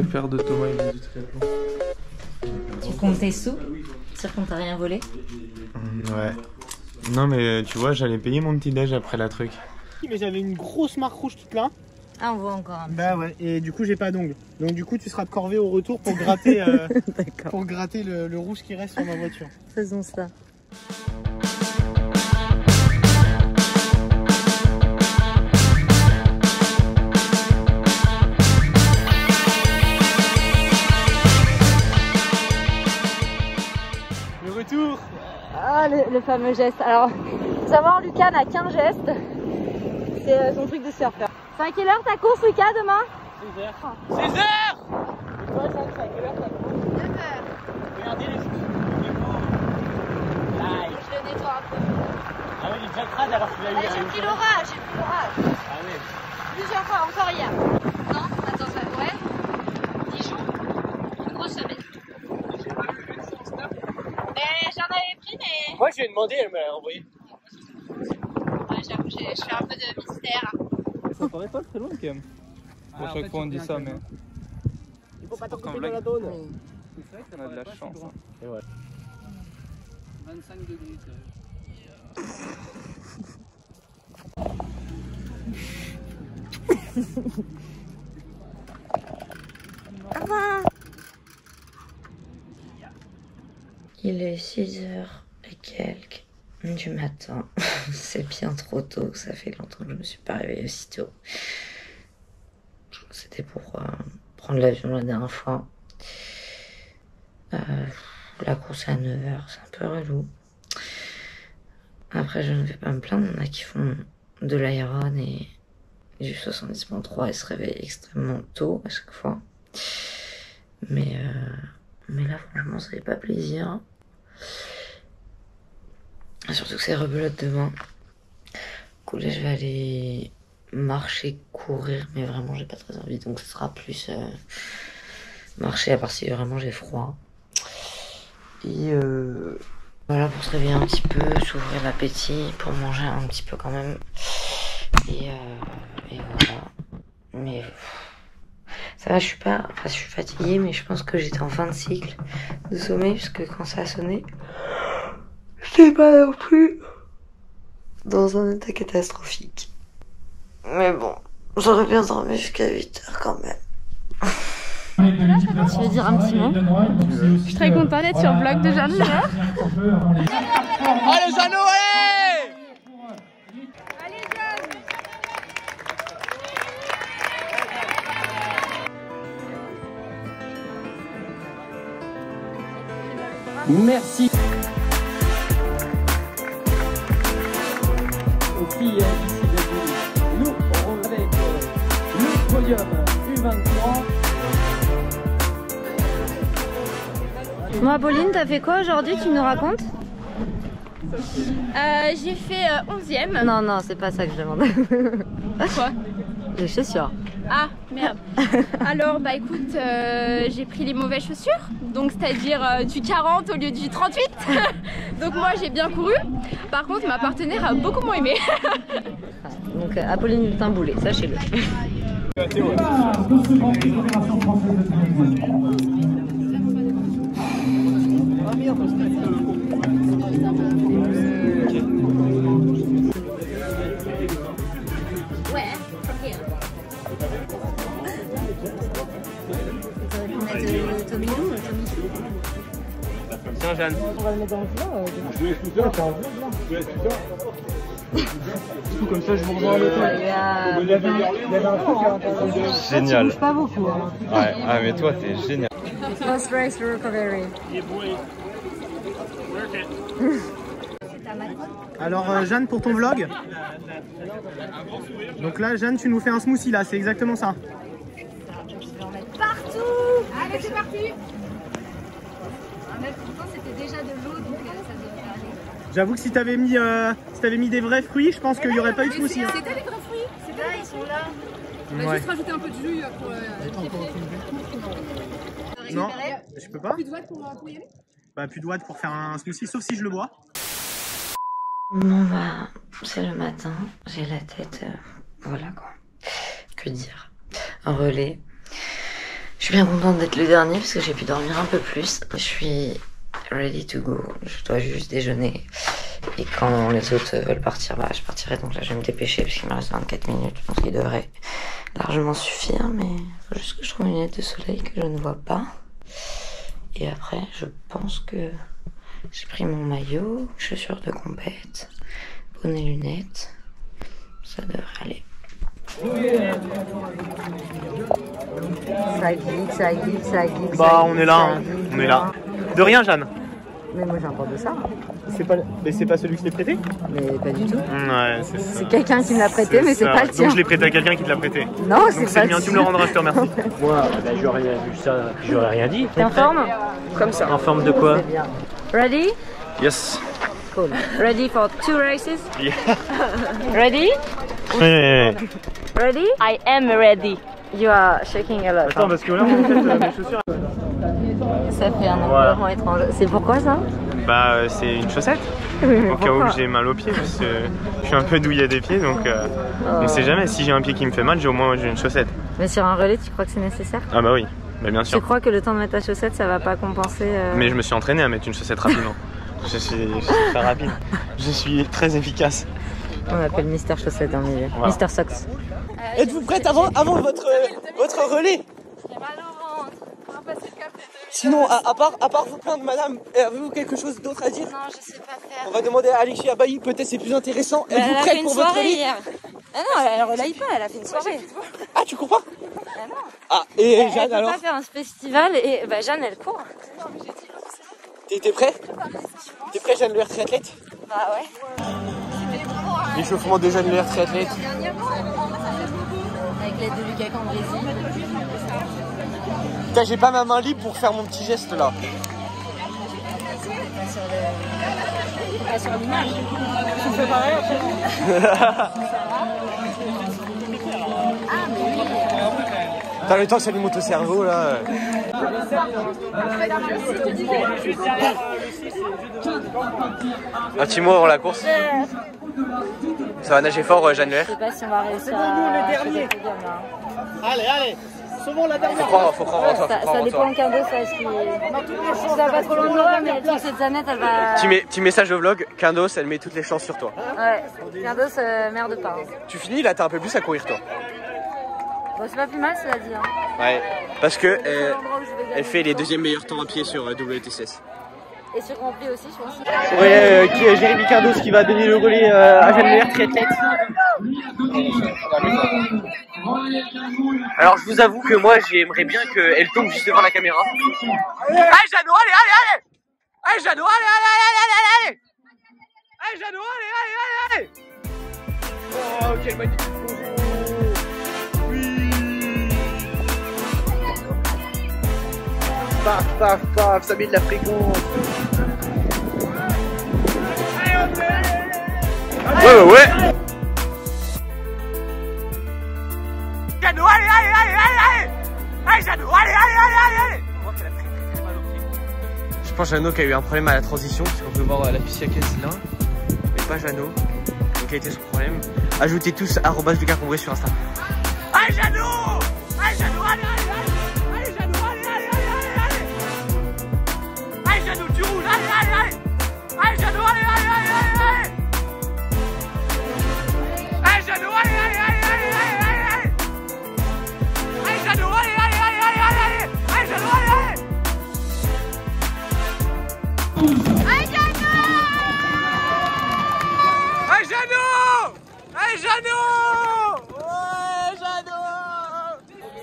préfère de Thomas et du triathlon. Tu comptes tes sous? Sûr qu'on t'a rien volé? Ouais. Non mais tu vois, j'allais payer mon petit déj après la truc. Mais j'avais une grosse marque rouge toute là. Ah, on voit encore un petit. Bah ouais, et du coup j'ai pas d'ongles. Donc du coup tu seras de corvée au retour pour gratter, pour gratter le rouge qui reste sur ma voiture. Faisons ça. Le retour. Ah, le fameux geste. Alors, faut savoir, Lucas n'a qu'un geste. C'est son truc de surfeur. C'est à quelle heure ta course, Lucas, demain? 16h. 16h. Et toi, Jeanne, c'est à quelle heure ta course? 9h. Regardez les choses. Je le nettoie un peu. Ah ouais, il est déjà crade alors qu'il a eu. J'ai pris l'orage, j'ai pris l'orage. Ah ouais. Plusieurs fois, encore hier. Non, attends, ça, ouais. Dijon, une grosse semaine. J'en avais pris, mais. Moi, je lui ai demandé, elle m'a envoyé. Ouais, j'avoue, je suis un peu de mystère. Ça paraît pas très loin quand même. À chaque fois on dit ça, mais. Il faut pas C'est t'occuper pas de blague. la donne. C'est vrai qu'on a de la chance. Hein. Et ouais. 25 degrés. Il est 6h et quelques du matin. C'est bien trop tôt, ça fait longtemps que je me suis pas réveillée aussi tôt. C'était pour prendre l'avion la dernière fois. La course est à 9h, c'est un peu relou. Après, je ne vais pas me plaindre, il y en a qui font de l'aéron et du 70.3 et se réveillent extrêmement tôt à chaque fois. Mais là, franchement, ça fait pas plaisir. Surtout que c'est rebelote demain. Du coup, là, je vais aller marcher, courir, mais vraiment, j'ai pas très envie. Donc, ce sera plus marcher, à part si vraiment j'ai froid. Et voilà, pour se réveiller un petit peu, s'ouvrir l'appétit, pour manger un petit peu quand même. Et voilà. Mais ça va, je suis fatiguée, mais je pense que j'étais en fin de cycle de sommeil, parce que quand ça a sonné, j'étais pas non plus dans un état catastrophique. Mais bon, j'aurais bien dormi jusqu'à 8h quand même. Tu veux dire un petit mot? Je suis très contente d'être sur le vlog de Jeanne. Allez, Jeannot, allez! Allez Jeanne! Merci aux filles ici de nous aurons avec le podium U23. Moi, Pauline, t'as fait quoi aujourd'hui? Tu nous racontes? J'ai fait 11e. Non, non, c'est pas ça que je demande. Quoi? Les chaussures. Ah merde. Alors bah écoute, j'ai pris les mauvaises chaussures, donc c'est-à-dire du 40 au lieu du 38. Donc moi j'ai bien couru. Par contre ma partenaire a beaucoup moins aimé. Donc Apolline est un boulet, sachez-le. Tiens, Jeanne. On va le mettre dans le plat. Tout comme ça, je vous rejoins à l'hôtel. Il y avait un truc à l'intérieur. Génial. Pas beaucoup. Hein. Ouais, ah, mais toi, t'es génial. Post race recovery. Alors Jeanne, pour ton vlog. Donc là, Jeanne, tu nous fais un smoothie là, c'est exactement ça. Partout! Allez, c'est parti! Mais pourtant, c'était déjà de l'eau, donc ça devrait aller. J'avoue que si t'avais mis des vrais fruits, je pense qu'il n'y aurait pas eu de smoothie. Hein. C'était les vrais fruits? Là, ils sont là. On va Ouais. juste rajouter un peu de jus pour Non, je peux pas. Plus de watts pour y aller? Bah plus de watts pour faire un smoothie, sauf si je le bois. Bon bah, c'est le matin, j'ai la tête, voilà quoi. Que dire? Un relais. Je suis bien contente d'être le dernier parce que j'ai pu dormir un peu plus. Je suis ready to go. Je dois juste déjeuner. Et quand les autres veulent partir, bah je partirai. Donc là je vais me dépêcher parce qu'il me reste 24 minutes. Je pense qu'il devrait largement suffire. Mais il faut juste que je trouve une lunette de soleil que je ne vois pas. Et après je pense que j'ai pris mon maillot, chaussures de compète, bonnet, lunettes. Ça devrait aller. Ça glisse. Bah on est là, hein. On est là. De rien Jeanne. Mais moi j'ai un porte de ça. Mais c'est pas celui que je t'ai prêté? Mais pas du tout. Ouais, c'est ça. C'est quelqu'un qui me l'a prêté, mais c'est ça. pas le tien. Donc je l'ai prêté à quelqu'un qui te l'a prêté. Non, Donc c'est c'est pas le mien, tu me le rendras, je te remercie. Moi, bah, j'aurais vu ça, j'aurais rien dit. T'es en forme? Comme ça. En forme de quoi? C'est bien. Ready? Yes. Cool. Ready for 2 races? Yeah. Ready? Ouais. Ready? I am ready. You are shaking a lot. Attends, parce que là, en fait, mes chaussures. Ça fait un environnement étrange. C'est pourquoi ça? Bah, c'est une chaussette. Oui, Au cas où j'ai mal aux pieds, parce que je suis un peu douillet des pieds, donc on sait jamais. Si j'ai un pied qui me fait mal, au moins j'ai une chaussette. Mais sur un relais, tu crois que c'est nécessaire? Ah bah oui, bah bien sûr. Tu crois que le temps de mettre ta chaussette, ça va pas compenser Mais je me suis entraîné à mettre une chaussette rapidement. je suis très rapide. Je suis très efficace. On appelle Mister Chaussette dans le milieu. Voilà. Mister Socks. Êtes-vous prête avant votre relais? Sinon, à part vous plaindre, madame, avez-vous quelque chose d'autre à dire? Non, je sais pas faire. On va demander à Alexis Abayi, peut-être c'est plus intéressant. Êtes-vous prête pour votre relais? Hier. Ah non, elle relaye pas, elle a fait une soirée. Ah, tu cours pas? Ah non. Ah, et Elle Jeanne peut alors? pas faire un festival et bah Jeanne elle court. T'es prêt? T'es prêt, Jeanne, le triathlète? Bah ouais. L'échauffement de Jeanne, le triathlète. Avec l'aide de Lucas Cambrésis. Putain, j'ai pas ma main libre pour faire mon petit geste là. Pas sur l'image. Tu fais pareil T'as le temps que ça lui monte au cerveau là. Un petit mot avant la course. Ça va nager fort, Jeanne Leher. Je sais pas si on va réussir à faire des podiums là. Allez, sauvons la dernière. Faut croire en toi. Ça dépend qu'un dos, ça va pas trop loin de moi, mais toute cette année elle va. Petit message au vlog, Quindos, elle met toutes les chances sur toi. Ouais, Quindos, merde pas. Hein. Tu finis là, t'as un peu plus à courir toi. Bon, c'est pas plus mal, cela dit. Hein. Ouais, parce que elle fait les deuxièmes meilleurs temps à pied sur WTCS. Et sur Grand Prix aussi, je pense. Ouais, qui est Jérémy Quindos qui va donner le relais à Jeanne Leher, triathlète. Alors je vous avoue que moi j'aimerais bien qu'elle tombe juste devant la caméra. Allez Jeannot, allez. Allez Jeannot, allez. Allez Jeannot, allez. Oh quel magnifique bonjour. Oui. Paf, ça met de la fréquence. Ouais. Jeannot, allez Jeannot, allez. On voit qu'elle a très mal au pied. Je pense Jeannot qui a eu un problème à la transition, parce qu'on peut voir la piste qui est là, mais pas Jeannot. Donc quel a été son problème? Ajoutez tous @Lucas Combré sur Insta. Allez Jeannot, allez Jeannot, allez Jeannot, allez Jeannot, tu roules, allez Jeannot, allez Jeannot, allez Jeannot,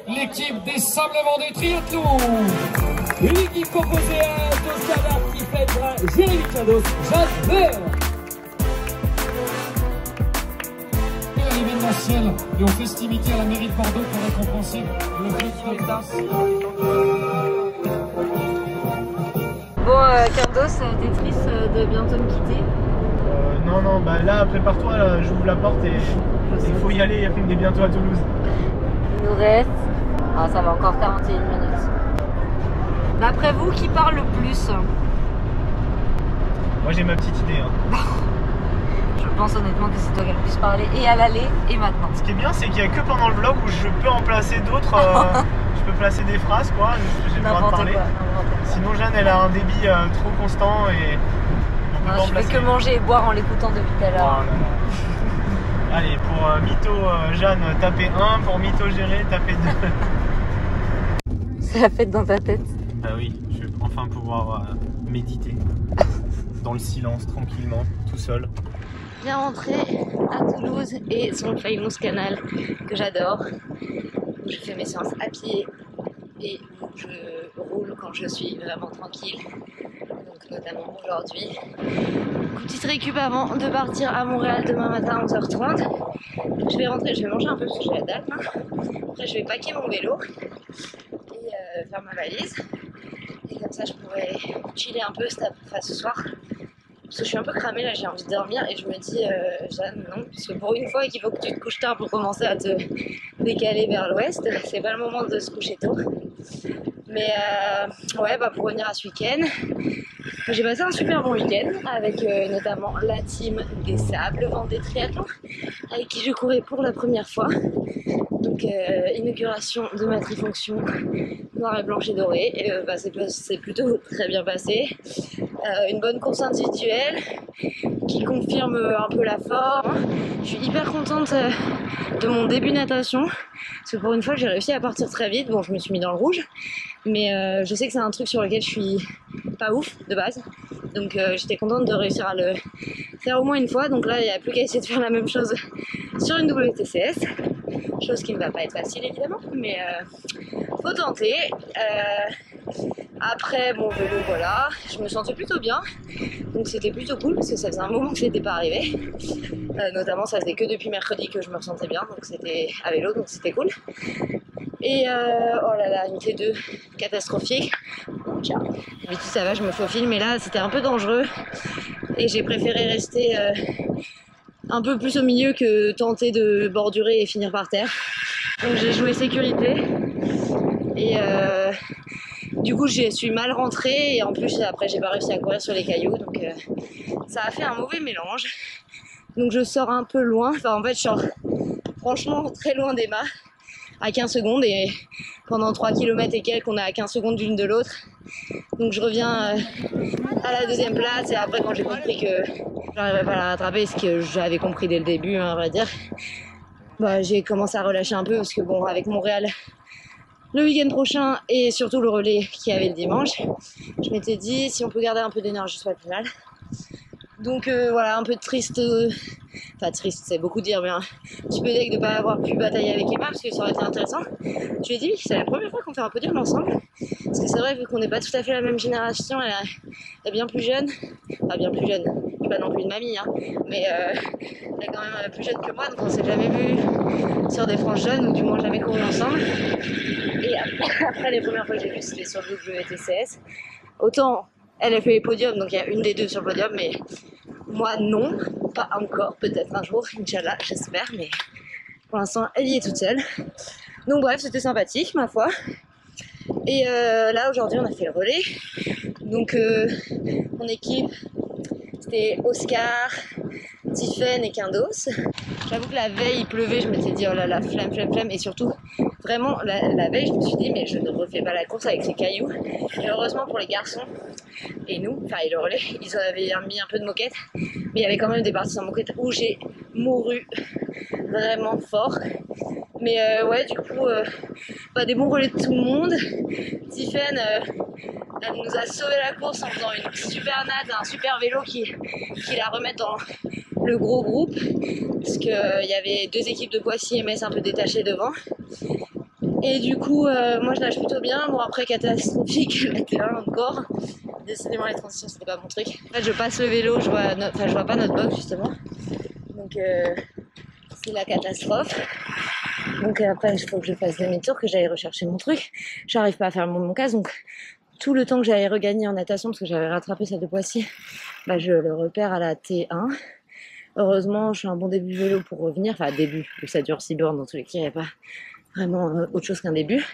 L'équipe des Sables-Vendée du triathlon. L'équipe composée de Salah qui fêtera Jérémy Quindos, Jeanne Leher. L'événementiel et aux festivités à la mairie de Bordeaux pour récompenser le prix de danse. Bon, Quindos, t'es triste de bientôt me quitter? Non, bah là, prépare-toi, là, j'ouvre la porte et il faut y aller, on est bientôt à Toulouse. Il nous reste... Ah, ça va encore 41 minutes. D'après vous, qui parle le plus? Moi j'ai ma petite idée. Hein. Je pense honnêtement que c'est toi qui as le plus parlé, et à l'aller et maintenant. Ce qui est bien, c'est qu'il n'y a que pendant le vlog où je peux en placer d'autres. Je peux placer des phrases, quoi. J'ai le droit de parler. Sinon, Jeanne, elle a un débit trop constant et on peut pas en placer. Je fais que manger et boire en l'écoutant depuis tout à l'heure. Allez, pour Mytho Jeanne, tapez 1. Pour Mytho Géré, tapez 2. C'est la fête dans ta tête. Bah oui, je vais enfin pouvoir méditer. Dans le silence, tranquillement, tout seul. Bien rentré à Toulouse et son famous canal que j'adore. Je fais mes séances à pied et je roule quand je suis vraiment tranquille. Donc notamment aujourd'hui. Petite récup avant de partir à Montréal demain matin à 11h30. Je vais rentrer, je vais manger un peu parce que j'ai la dalle. Après je vais packer mon vélo et faire ma valise. Et comme ça je pourrais chiller un peu ce soir. Parce que je suis un peu cramée là, j'ai envie de dormir et je me dis Jeanne, non, parce que pour une fois qu'il faut que tu te couches tard pour commencer à te décaler vers l'ouest, c'est pas le moment de se coucher tôt. Mais ouais, bah pour revenir à ce week-end, j'ai passé un super bon week-end avec notamment la team des Sables, le Vendée Triathlon, avec qui je courais pour la première fois. Donc inauguration de ma trifonction noire et blanche et dorée, et bah, c'est plutôt très bien passé. Une bonne course individuelle qui confirme un peu la forme. Je suis hyper contente de mon début natation, parce que pour une fois j'ai réussi à partir très vite. Bon, je me suis mis dans le rouge, mais je sais que c'est un truc sur lequel je suis pas ouf de base, donc j'étais contente de réussir à le faire au moins une fois. Donc là il n'y a plus qu'à essayer de faire la même chose sur une WTCS, chose qui ne va pas être facile évidemment, mais faut tenter. Après mon vélo, voilà, je me sentais plutôt bien, donc c'était plutôt cool parce que ça faisait un moment que j'étais pas arrivée. Notamment ça faisait que depuis mercredi que je me ressentais bien, donc c'était à vélo, donc c'était cool. Et oh là là, une T2 catastrophique. Mais tout ça va, je me faufile, mais là c'était un peu dangereux et j'ai préféré rester un peu plus au milieu que tenter de bordurer et finir par terre. Donc j'ai joué sécurité et du coup je suis mal rentrée et en plus après j'ai pas réussi à courir sur les cailloux, donc ça a fait un mauvais mélange. Donc je sors un peu loin, enfin en fait je sors franchement très loin des mâts, à 15 secondes, et pendant 3 km et quelques on est à 15 secondes l'une de l'autre. Donc je reviens à la deuxième place, et après quand j'ai compris que j'arriverais pas à la rattraper, ce que j'avais compris dès le début hein, à vrai dire, bah, j'ai commencé à relâcher un peu parce que bon, avec Montréal le week-end prochain et surtout le relais qu'il y avait le dimanche, je m'étais dit si on peut garder un peu d'énergie sur la finale. Donc voilà, un peu triste, enfin triste c'est beaucoup dire, mais un petit peu deg de ne pas avoir pu batailler avec Emma parce que ça aurait été intéressant. Je lui ai dit c'est la première fois qu'on fait un podium ensemble, parce que c'est vrai vu qu'on n'est pas tout à fait la même génération, elle est bien plus jeune, enfin bien plus jeune, je suis pas non plus une mamie hein, mais elle est quand même plus jeune que moi, donc on s'est jamais vu sur des franges jeunes, ou du moins jamais couru ensemble. Et après les premières fois que j'ai vu c'était sur le WTCS, autant elle a fait les podiums, donc il y a une des deux sur le podium, mais moi non, pas encore, peut-être un jour, Inch'Allah, j'espère, mais pour l'instant elle y est toute seule. Donc bref, c'était sympathique ma foi. Et là aujourd'hui on a fait le relais, donc mon équipe c'était Oscar, Tiffen et Quindos. J'avoue que la veille il pleuvait, je m'étais dit oh là là, flemme, et surtout vraiment la veille je me suis dit mais je ne refais pas la course avec ces cailloux. Et heureusement pour les garçons et nous, enfin et le relais, ils avaient mis un peu de moquette, mais il y avait quand même des parties sans moquette où j'ai mouru vraiment fort. Mais ouais, du coup des bons relais de tout le monde. Tiffen elle nous a sauvé la course en faisant une super nade, un super vélo qui la remet dans le gros groupe, parce qu'il y avait 2 équipes de Poissy et Metz un peu détachées devant. Et du coup moi je nage plutôt bien. Bon après catastrophique la T1 encore, décidément les transitions c'était pas mon truc. En fait je passe le vélo, je vois pas notre box justement, donc c'est la catastrophe. Donc après il faut que je fasse demi-tour, que j'aille rechercher mon truc, j'arrive pas à faire mon casque, donc tout le temps que j'avais regagné en natation parce que j'avais rattrapé celle de Poissy, bah je le repère à la T1. Heureusement je fais un bon début de vélo pour revenir, enfin début, vu que ça dure 6 bornes, dans tous les cas il n'y a pas vraiment autre chose qu'un début.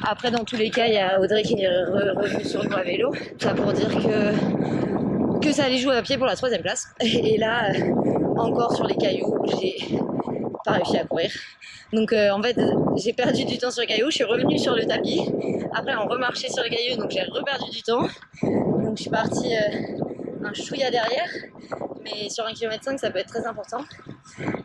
Après dans tous les cas il y a Audrey qui est revenue sur nous à vélo, ça pour dire que ça allait jouer à pied pour la 3e place. Et là encore sur les cailloux, j'ai pas réussi à courir. Donc en fait j'ai perdu du temps sur les cailloux, je suis revenue sur le tapis, après on remarchait sur les cailloux donc j'ai reperdu du temps. Donc je suis partie un chouïa derrière, mais sur 1,5 km ça peut être très important.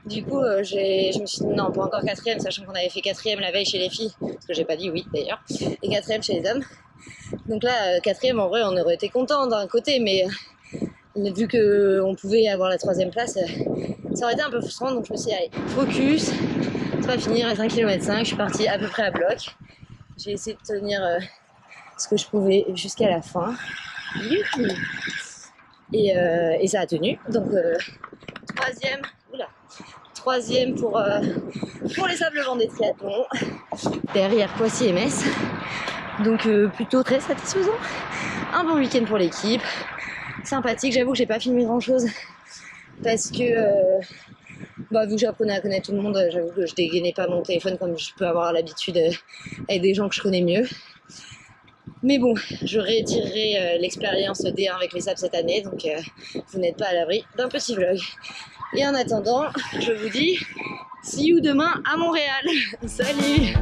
Du coup je me suis dit non, pas encore 4ème, sachant qu'on avait fait 4ème la veille chez les filles, parce que j'ai pas dit oui d'ailleurs, et 4ème chez les hommes. Donc là 4ème en vrai on aurait été content d'un côté, mais vu qu'on pouvait avoir la 3ème place, ça aurait été un peu frustrant, donc je me suis dit allez, focus, c'est pas fini, il reste 1,5 km, je suis partie à peu près à bloc. J'ai essayé de tenir ce que je pouvais jusqu'à la fin. Et ça a tenu. Donc 3ème pour les Sables Vendée Triathlon. Derrière Poissy et Metz. Donc plutôt très satisfaisant. Un bon week-end pour l'équipe. Sympathique, j'avoue que j'ai pas filmé grand chose. Parce que vu que j'apprenais à connaître tout le monde, j'avoue que je dégainais pas mon téléphone comme je peux avoir l'habitude avec des gens que je connais mieux. Mais bon, je réitérerai l'expérience D1 avec les sables cette année, donc vous n'êtes pas à l'abri d'un petit vlog. Et en attendant, je vous dis see you demain à Montréal. Salut!